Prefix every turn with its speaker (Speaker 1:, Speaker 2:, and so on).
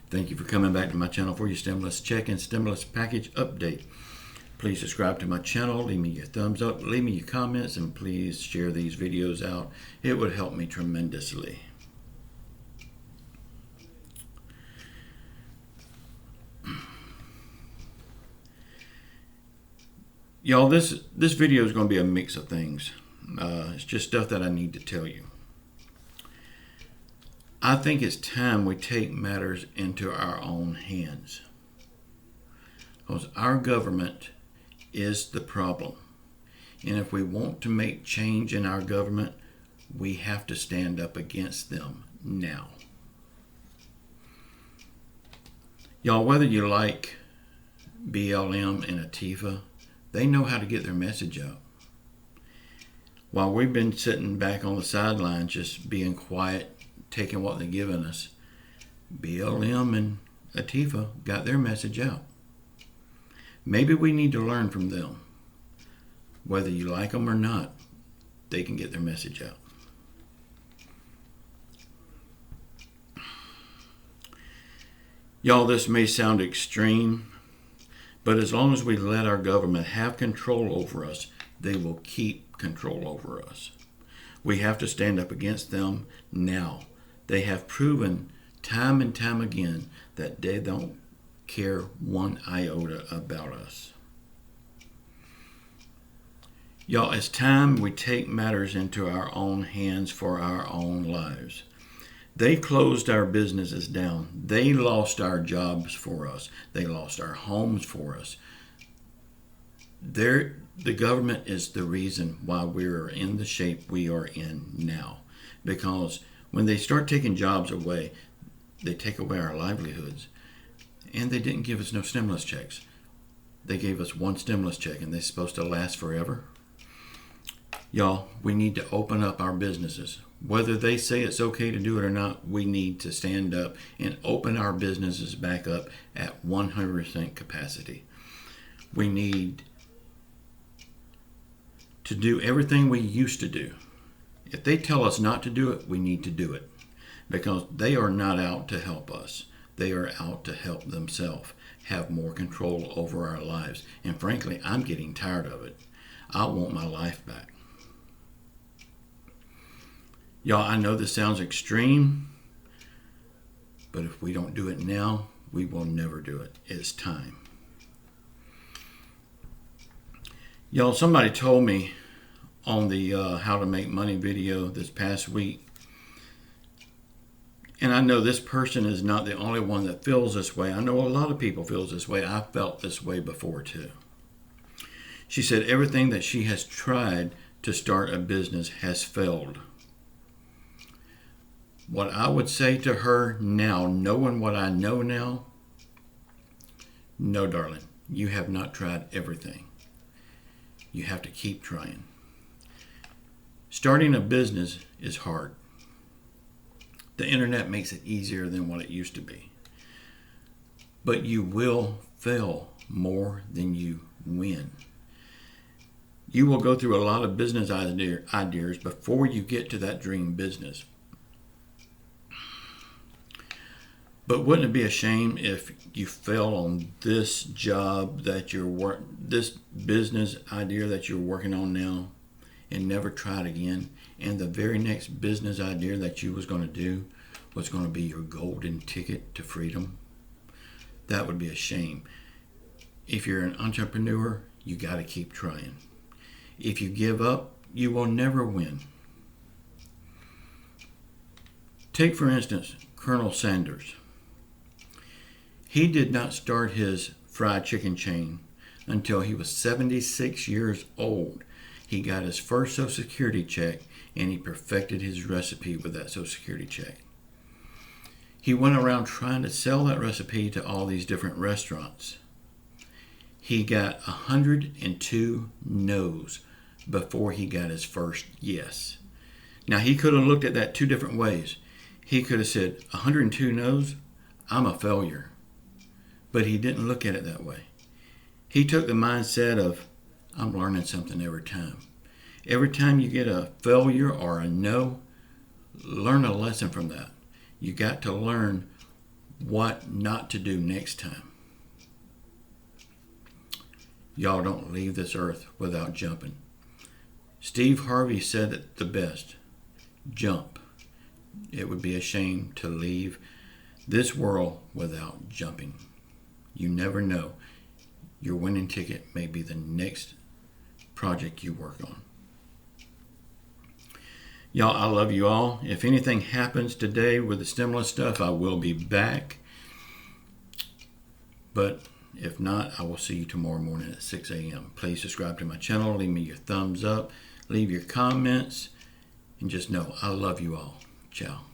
Speaker 1: Thank you for coming back to my channel for your stimulus check and stimulus package update. Please subscribe to my channel, leave me your thumbs up, leave me your comments, and please share these videos out. It would help me tremendously. Y'all, this video is going to be a mix of things. It's just stuff that I need to tell you. I think it's time we take matters into our own hands, because our government is the problem. And if we want to make change in our government, we have to stand up against them now. Y'all, whether you like BLM and Antifa, they know how to get their message out. While we've been sitting back on the sidelines just being quiet, taking what they're giving us, BLM and Antifa got their message out. Maybe we need to learn from them. Whether you like them or not, they can get their message out. Y'all, this may sound extreme, but as long as we let our government have control over us, they will keep control over us. We have to stand up against them now. They have proven time and time again that they don't care one iota about us. Y'all, it's time we take matters into our own hands for our own lives. They closed our businesses down. They lost our jobs for us. They lost our homes for us. The government is the reason why we're in the shape we are in now. Because when they start taking jobs away, they take away our livelihoods. And they didn't give us no stimulus checks. They gave us one stimulus check, and they're supposed to last forever. Y'all, we need to open up our businesses. Whether they say it's okay to do it or not, we need to stand up and open our businesses back up at 100% capacity. We need to do everything we used to do. If they tell us not to do it, we need to do it, because they are not out to help us. They are out to help themselves have more control over our lives. And frankly, I'm getting tired of it. I want my life back. Y'all, I know this sounds extreme, but if we don't do it now, we will never do it. It's time. Y'all, somebody told me on the How to Make Money video this past week, and I know this person is not the only one that feels this way. I know a lot of people feels this way. I felt this way before too. She said everything that she has tried to start a business has failed. What I would say to her now, knowing what I know now, no, darling, you have not tried everything. You have to keep trying. Starting a business is hard. The internet makes it easier than what it used to be. But you will fail more than you win. You will go through a lot of business ideas before you get to that dream business. But wouldn't it be a shame if you fail on this job that this business idea that you're working on now, and never tried again, and the very next business idea that you was going to do was going to be your golden ticket to freedom? That would be a shame. If you're an entrepreneur, you got to keep trying. If you give up, you will never win. Take, for instance, Colonel Sanders. He did not start his fried chicken chain until he was 76 years old. He got his first Social Security check, and he perfected his recipe with that Social Security check. He went around trying to sell that recipe to all these different restaurants. He got 102 no's before he got his first yes. Now, he could have looked at that two different ways. He could have said, 102 no's, I'm a failure. But he didn't look at it that way. He took the mindset of, I'm learning something every time. Every time you get a failure or a no, learn a lesson from that. You got to learn what not to do next time. Y'all don't leave this earth without jumping. Steve Harvey said it the best. Jump. It would be a shame to leave this world without jumping. You never know. Your winning ticket may be the next project you work on. Y'all, I love you all. If anything happens today with the stimulus stuff, I will be back. But if not, I will see you tomorrow morning at 6 a.m. Please subscribe to my channel. Leave me your thumbs up. Leave your comments. And just know I love you all. Ciao.